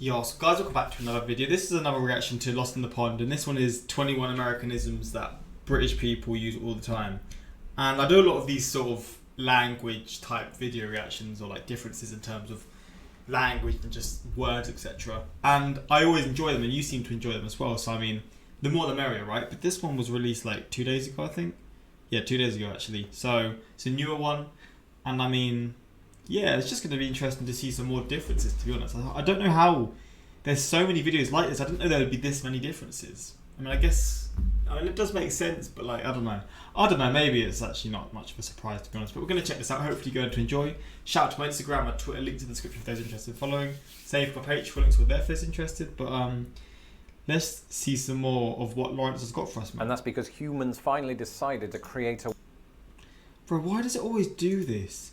Yo, so guys, welcome back to another video. This is another reaction to Lost in the Pond, and this one is 21 Americanisms that British people use all the time. And I do a lot of these sort of language type video reactions, or like differences in terms of language and just words, etc. And I always enjoy them, and you seem to enjoy them as well. So I mean, the more the merrier, right? But this one was released like 2 days ago, I think. Yeah, 2 days ago actually. So it's a newer one, and I mean, yeah, it's just going to be interesting to see some more differences, to be honest. I don't know how there's so many videos like this. I didn't know there would be this many differences. I mean, it does make sense, but like, I don't know, maybe it's actually not much of a surprise, to be honest. But we're going to check this out. Hopefully you're going to enjoy. Shout out to my Instagram, my Twitter, links in the description if those interested in following. Save my page for links with there if there's interested. But let's see some more of what Lawrence has got for us, man. And that's because humans finally decided to create a... Bro, why does it always do this?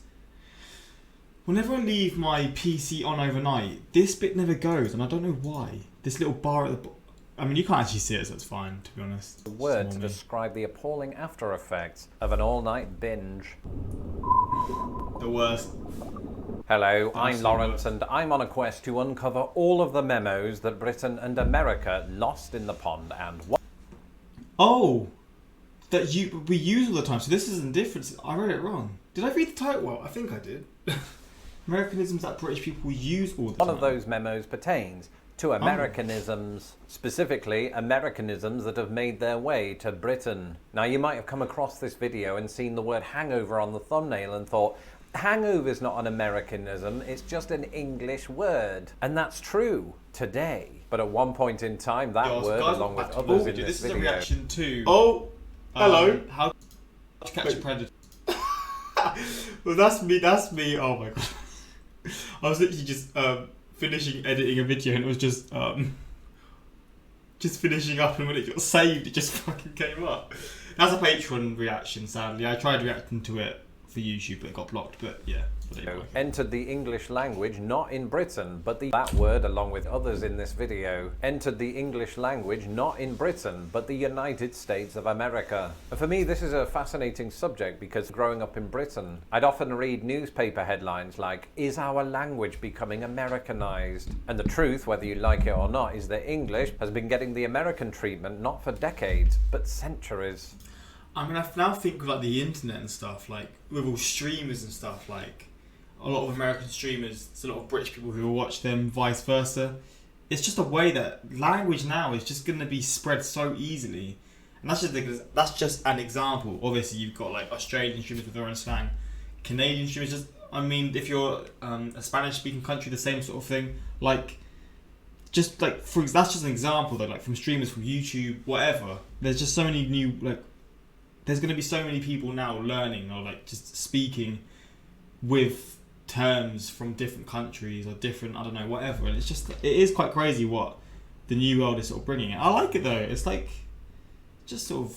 Whenever I leave my PC on overnight, this bit never goes, and I don't know why. This little bar at the bottom. I mean, you can't actually see it, so it's fine, to be honest. word to describe the appalling after effects of an all-night binge. The worst. Hello, I'm Lawrence, and I'm on a quest to uncover all of the memos that Britain and America lost in the pond, and what... Oh! That we use all the time, so this isn't different. I read it wrong. Did I read the title well? I think I did. Americanisms that British people use all the time. One of those memos pertains to Americanisms, specifically Americanisms that have made their way to Britain. Now, you might have come across this video and seen the word hangover on the thumbnail and thought, hangover's not an Americanism, it's just an English word. And that's true today. But at one point in time, that word, along with others in this video... This is a reaction to... Oh! Hello! How to catch a predator. Well, that's me. Oh my god. I was literally just finishing editing a video, and it was just finishing up, and when it got saved, it just fucking came up. That's a Patreon reaction, sadly. I tried reacting to it for YouTube, but it got blocked, but yeah. Entered the English language not in Britain, but that word, along with others in this video, entered the English language not in Britain, but the United States of America. And for me, this is a fascinating subject because growing up in Britain, I'd often read newspaper headlines like, "Is our language becoming Americanized?" And the truth, whether you like it or not, is that English has been getting the American treatment not for decades, but centuries. I mean, I now think of like the internet and stuff, like with all streamers and stuff, like a lot of American streamers, it's a lot of British people who will watch them, vice versa. It's just a way that language now is just going to be spread so easily. And that's just an example. Obviously, you've got like Australian streamers with their own slang, Canadian streamers, just, I mean, if you're a Spanish-speaking country, the same sort of thing. Like, just like, that's just an example though, like from streamers, from YouTube, whatever. There's just so many new, like, there's going to be so many people now learning or like just speaking with terms from different countries or different, I don't know, whatever. And it's just, it is quite crazy what the new world is sort of bringing. I like it though. It's like just sort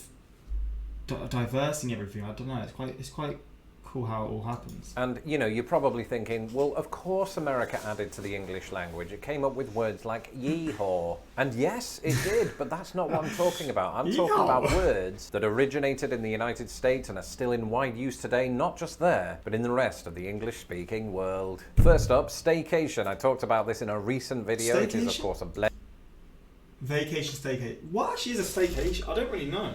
of diversing everything. I don't know. It's quite cool how it all happens. And you know, you're probably thinking, well, of course America added to the English language. It came up with words like yeehaw. And yes, it did, but that's not what I'm talking about. I'm talking about words that originated in the United States and are still in wide use today, not just there, but in the rest of the English-speaking world. First up, staycation. I talked about this in a recent video. Staycation? It is, of course, a blend. Vacation, staycation. What actually is a staycation? I don't really know.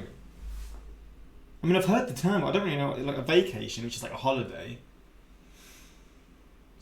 I mean, I've heard the term, but I don't really know, like a vacation, which is like a holiday.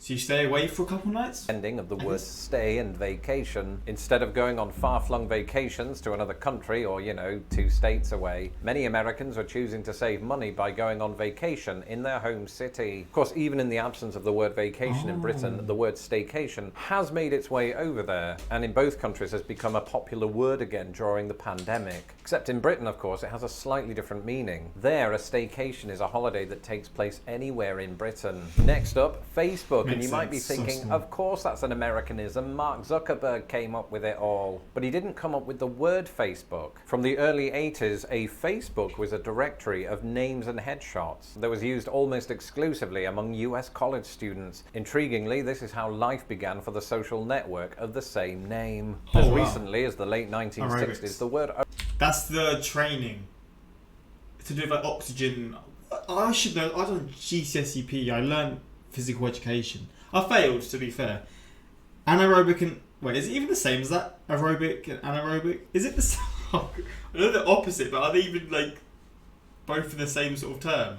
So you stay away for a couple nights? Ending of the words stay and vacation. Instead of going on far-flung vacations to another country or, you know, 2 states away, many Americans are choosing to save money by going on vacation in their home city. Of course, even in the absence of the word vacation in Britain, the word staycation has made its way over there, and in both countries has become a popular word again during the pandemic. Except in Britain, of course, it has a slightly different meaning. There, a staycation is a holiday that takes place anywhere in Britain. Next up, Facebook. And you might be thinking, of course that's an Americanism. Mark Zuckerberg came up with it all. But he didn't come up with the word Facebook. From the early 80s, a Facebook was a directory of names and headshots that was used almost exclusively among US college students. Intriguingly, this is how life began for the social network of the same name. As recently as the late 1960s, AEROBICS. the word... That's the training. To do with like oxygen. I should know. I don't GCSEP. I learned physical education. I failed, to be fair. Anaerobic Wait, is it even the same as that? Aerobic and anaerobic? Is it the same? I know they're opposite, but are they even like both in the same sort of term?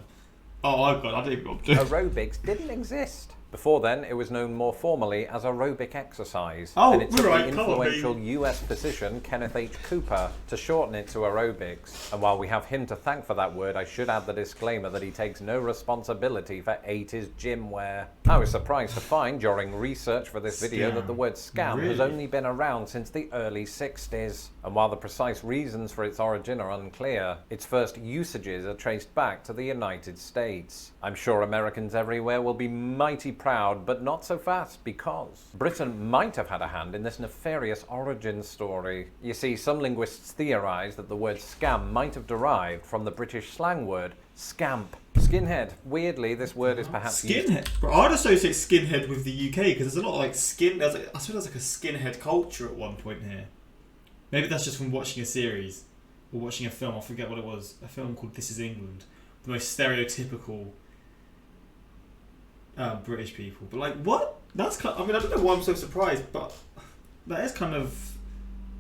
Oh, God, I don't even know what to do. Aerobics didn't exist. Before then, it was known more formally as aerobic exercise. Oh, and it took right, the influential US physician Kenneth H. Cooper to shorten it to aerobics. And while we have him to thank for that word, I should add the disclaimer that he takes no responsibility for 80s gym wear. I was surprised to find during research for this video that the word scam has only been around since the early 60s. And while the precise reasons for its origin are unclear, its first usages are traced back to the United States. I'm sure Americans everywhere will be mighty proud, but not so fast, because Britain might have had a hand in this nefarious origin story. You see, some linguists theorise that the word scam might have derived from the British slang word scamp. Skinhead. Weirdly, this word is perhaps skinhead. Bro, I'd associate skinhead with the UK because there's a lot of like skin. I suppose there's like a skinhead culture at one point here. Maybe that's just from watching a series or watching a film. I forget what it was. A film called This Is England. The most stereotypical British people. But like, what? That's kind of, I mean, I don't know why I'm so surprised, but that is kind of.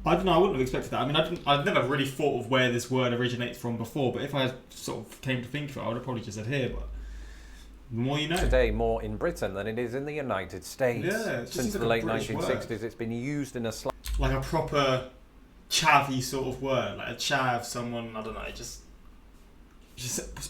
I don't know. I wouldn't have expected that. I mean, I'd never really thought of where this word originates from before. But if I sort of came to think of it, I would have probably just said here. But the more you know. Today, more in Britain than it is in the United States. Yeah, since the late 1960s, it's been used in a like a proper chavvy sort of word, like a chav. Someone, I don't know, just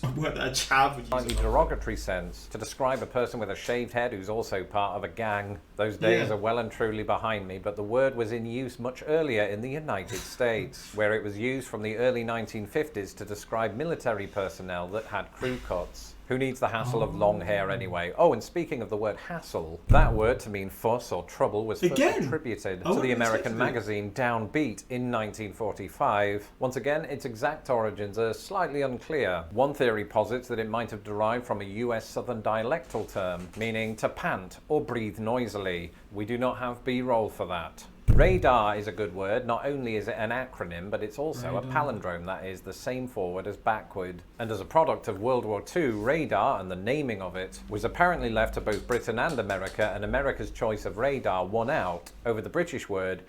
a word that a chav would use. Slightly derogatory sense to describe a person with a shaved head who's also part of a gang. Those days are well and truly behind me, but the word was in use much earlier in the United States, where it was used from the early 1950s to describe military personnel that had crew cuts. Who needs the hassle of long hair anyway? Oh, and speaking of the word hassle, that word to mean fuss or trouble was first attributed to the American magazine Downbeat in 1945. Once again, its exact origins are slightly unclear. One theory posits that it might have derived from a US Southern dialectal term, meaning to pant or breathe noisily. We do not have B-roll for that. Radar is a good word. Not only is it an acronym, but it's also a palindrome, that is, the same forward as backward. And as a product of World War II, radar, and the naming of it, was apparently left to both Britain and America, and America's choice of radar won out over the British word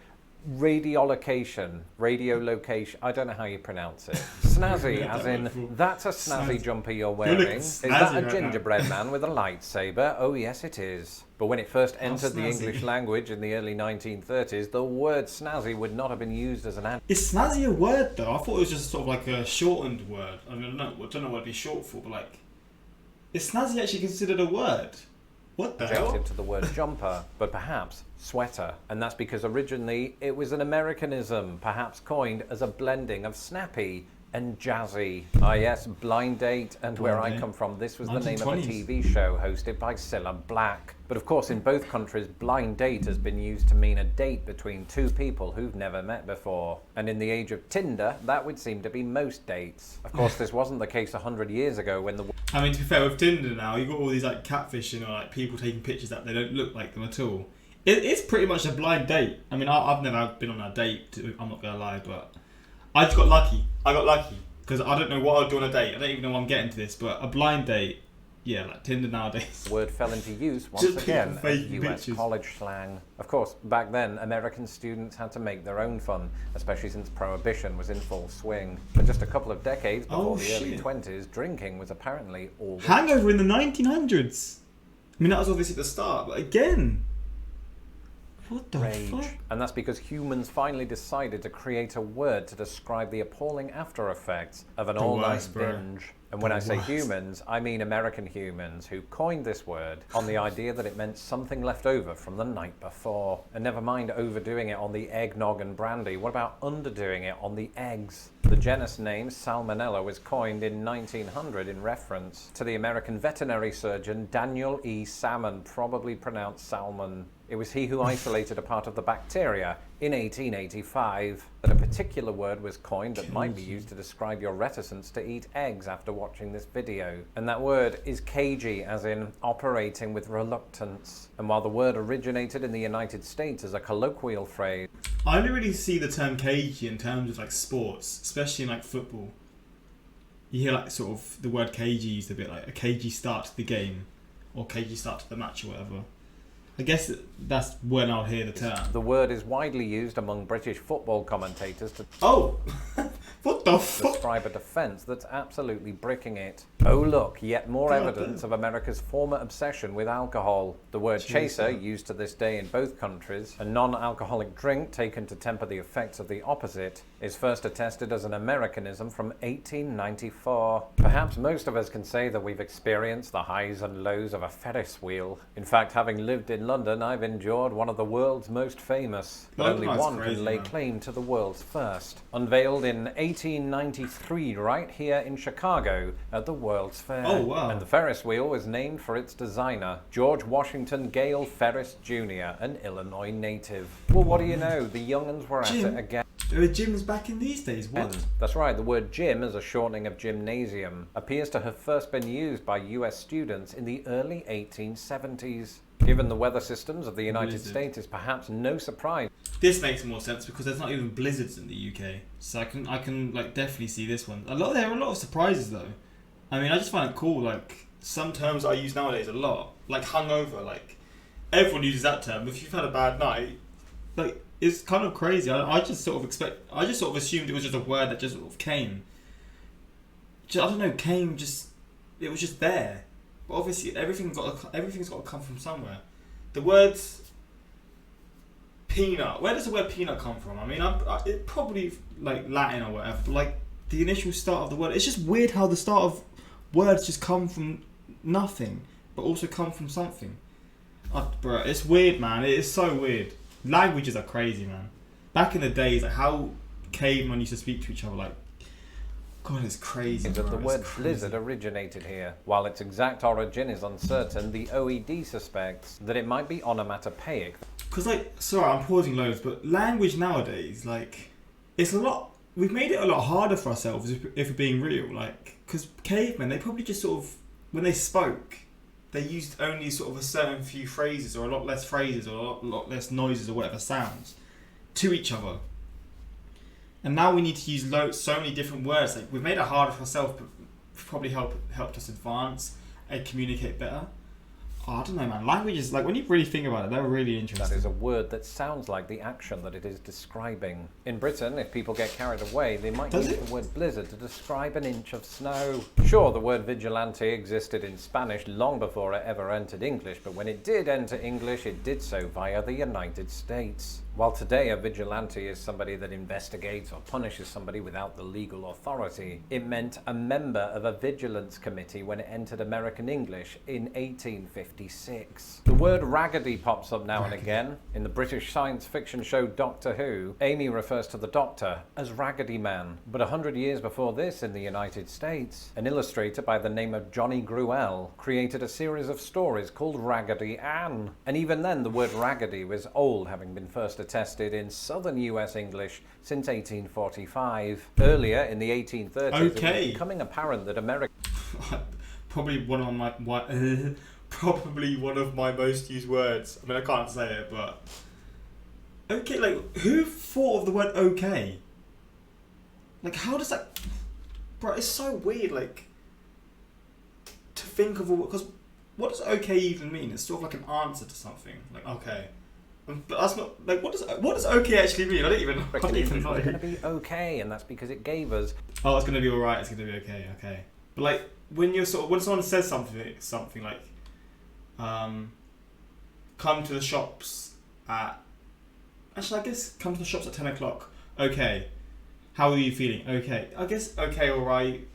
radiolocation, I don't know how you pronounce it. Snazzy, as in, that's a snazzy jumper you're wearing. Is that a gingerbread man with a lightsaber? Oh yes it is. But when it first entered the English language in the early 1930s, the word snazzy would not have been used as an adjective. Is snazzy a word though? I thought it was just sort of like a shortened word. I mean, I don't know what it'd be short for, but like, is snazzy actually considered a word? What the hell? To the word jumper, but perhaps sweater. And that's because originally it was an Americanism, perhaps coined as a blending of snappy and jazzy. Ah yes, Blind Date, and where I come from, this was the name of a TV show hosted by Cilla Black. But of course, in both countries, blind date has been used to mean a date between two people who've never met before. And in the age of Tinder, that would seem to be most dates. Of course, this wasn't the case 100 years ago when the... I mean, to be fair, with Tinder now, you've got all these like catfishing or like people taking pictures that they don't look like them at all. It's pretty much a blind date. I mean, I've never been on a date, I'm not going to lie, but I just got lucky. I got lucky because I don't know what I'd do on a date. I don't even know I'm getting to this, but a blind date, yeah, like Tinder nowadays. Word fell into use once again as US college slang. Of course, back then, American students had to make their own fun, especially since Prohibition was in full swing. For just a couple of decades before the early 20s, drinking was apparently all... Hangover in the 1900s. I mean, that was obviously the start, but again... What the fuck? And that's because humans finally decided to create a word to describe the appalling after effects of an all-night binge. And when I say humans, I mean American humans who coined this word on the idea that it meant something left over from the night before. And never mind overdoing it on the eggnog and brandy, what about underdoing it on the eggs? The genus name Salmonella was coined in 1900 in reference to the American veterinary surgeon Daniel E. Salmon, probably pronounced Salmon. It was he who isolated a part of the bacteria in 1885. That a particular word was coined that might be used to describe your reticence to eat eggs after watching this video. And that word is CAGEY, as in operating with reluctance. And while the word originated in the United States as a colloquial phrase, I only really see the term cagey in terms of like sports, especially in like football. You hear like sort of the word cagey used a bit, like a cagey start to the game or cagey start to the match or whatever. I guess that's when I'll hear the term. The word is widely used among British football commentators to Oh! What the fuck? describe a defence that's absolutely bricking it. Oh look, yet more evidence of America's former obsession with alcohol. The word chaser, used to this day in both countries, a non-alcoholic drink taken to temper the effects of the opposite, is first attested as an Americanism from 1894. Perhaps most of us can say that we've experienced the highs and lows of a Ferris wheel. In fact, having lived in London, I've endured one of the world's most famous, but only one can lay claim to the world's first. Unveiled in 1893 right here in Chicago at the World's Fair. Oh, wow. And the Ferris wheel was named for its designer, George Washington Gale Ferris Jr., an Illinois native. Well, what do you know? The young'uns were at it again. There are gyms back in these days, what? That's right, the word gym, as a shortening of gymnasium, appears to have first been used by US students in the early 1870s. Given the weather systems of the United States, it's perhaps no surprise. This makes more sense because there's not even blizzards in the UK, so I can like definitely see this one. There are a lot of surprises though. I mean, I just find it cool. Like some terms I use nowadays a lot, like hungover. Like everyone uses that term. If you've had a bad night, like it's kind of crazy. I just sort of assumed it was just a word that just sort of came. I don't know, it was just there. But obviously, everything's got to come from somewhere. The words peanut. Where does the word peanut come from? I mean, it probably like Latin or whatever. But like the initial start of the word, it's just weird how the start of words just come from nothing, but also come from something. Bro, it's weird, man. It is so weird. Languages are crazy, man. Back in the days, like how cavemen used to speak to each other, like. God, it's crazy. That the word blizzard originated here. While its exact origin is uncertain, the OED suspects that it might be onomatopoeic. Because, like, sorry, I'm pausing loads, but language nowadays, like, it's a lot. We've made it a lot harder for ourselves if we're being real. Like, because cavemen, they probably just sort of, when they spoke, they used only sort of a certain few phrases or a lot less phrases or a lot less noises or whatever sounds to each other. And now we need to use so many different words. Like we've made it harder for ourselves, but probably helped us advance and communicate better. Oh, I don't know, man. Languages, like when you really think about it, they're really interesting. That is a word that sounds like the action that it is describing. In Britain, if people get carried away, they might use the word blizzard to describe an inch of snow. Sure, the word vigilante existed in Spanish long before it ever entered English, but when it did enter English, it did so via the United States. While today a vigilante is somebody that investigates or punishes somebody without the legal authority, it meant a member of a vigilance committee when it entered American English in 1856. The word raggedy pops up now and again. In the British science fiction show Doctor Who, Amy refers to the Doctor as Raggedy Man. But 100 years before this in the United States, an illustrator by the name of Johnny Gruelle created a series of stories called Raggedy Ann. And even then the word raggedy was old, having been first attested in southern US English since 1845. Earlier, in the 1830s, it was becoming apparent that America... Probably one of my most used words. I mean, I can't say it, but... Okay, like, who thought of the word okay? Like, how does that... Bro, it's so weird, like... To think of a... Because what does okay even mean? It's sort of like an answer to something. Like, okay. But that's not like what does okay actually mean? I don't even know. It's going to be okay, and that's because it gave us. Oh, it's going to be all right. It's going to be okay. Okay. But like when someone says something like, come to the shops at. Actually, I guess come to the shops at 10 o'clock. Okay. How are you feeling? Okay. I guess okay, all right.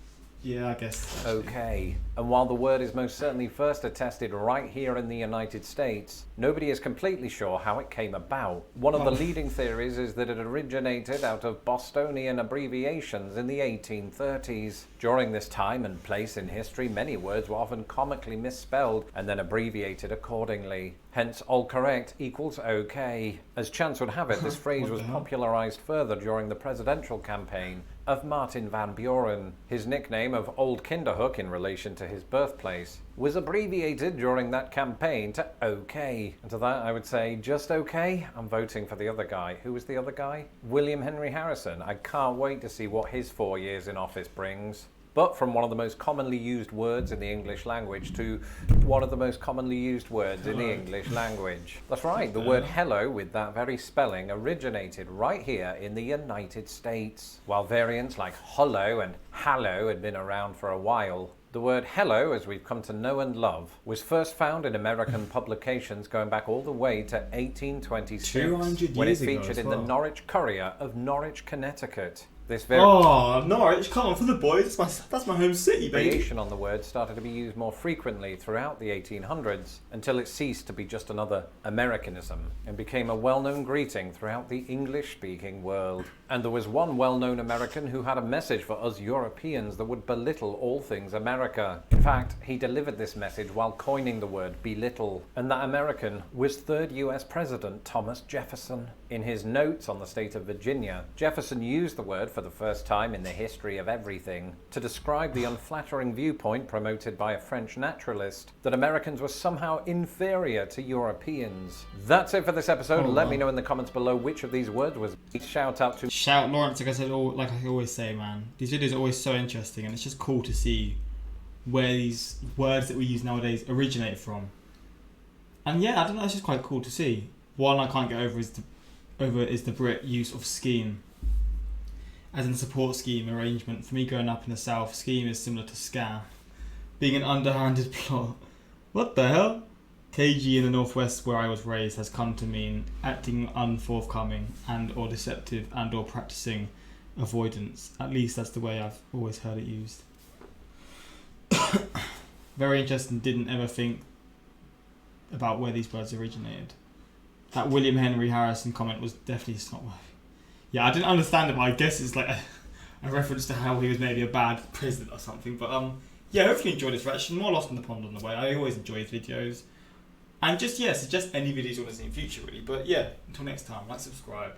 Yeah, I guess. Okay. And while the word is most certainly first attested right here in the United States, nobody is completely sure how it came about. One of the leading theories is that it originated out of Bostonian abbreviations in the 1830s. During this time and place in history, many words were often comically misspelled and then abbreviated accordingly. Hence, all correct equals okay. As chance would have it, this phrase was popularized further during the presidential campaign of Martin Van Buren. His nickname of Old Kinderhook in relation to his birthplace was abbreviated during that campaign to OK. And to that I would say, just okay? I'm voting for the other guy. Who was the other guy? William Henry Harrison. I can't wait to see what his 4 years in office brings. but from one of the most commonly used words in the English language to one of the most commonly used words in the English language. That's right, the word hello with that very spelling originated right here in the United States. While variants like hollow and hallow had been around for a while, the word hello, as we've come to know and love, was first found in American publications going back all the way to 1826, 200 when it years ago featured as in well. the Norwich Courier of Norwich, Connecticut. This very Oh, Norwich, come on for the boys. That's my home city, baby. variation on the word started to be used more frequently throughout the 1800s until it ceased to be just another Americanism and became a well-known greeting throughout the English-speaking world. And there was one well-known American who had a message for us Europeans that would belittle all things America. In fact, he delivered this message while coining the word belittle. And that American was 3rd US President Thomas Jefferson. In his notes on the state of Virginia, Jefferson used the word for the first time in the history of everything to describe the unflattering viewpoint promoted by a French naturalist that Americans were somehow inferior to Europeans. That's it for this episode. Let me know in the comments below which of these words was shout out to. Shout Lawrence, like I said, like I always say, man. These videos are always so interesting, and it's just cool to see where these words that we use nowadays originate from. And yeah, I don't know, it's just quite cool to see. One I can't get over is the Brit use of scheme, as in support scheme arrangement. For me, growing up in the South, scheme is similar to scam, being an underhanded plot. What the hell? CAGEY in the Northwest, where I was raised, has come to mean acting unforthcoming and or deceptive and or practicing avoidance. At least that's the way I've always heard it used. Very interesting. Didn't ever think about where these words originated. That William Henry Harrison comment was definitely not worth. Yeah, I didn't understand it, but I guess it's like a reference to how he was maybe a bad president or something. But yeah, hopefully you enjoyed this reaction. More Lost in the Pond on the way. I always enjoy his videos. And just, yeah, suggest any videos you want to see in future, really. But yeah, until next time, like, subscribe.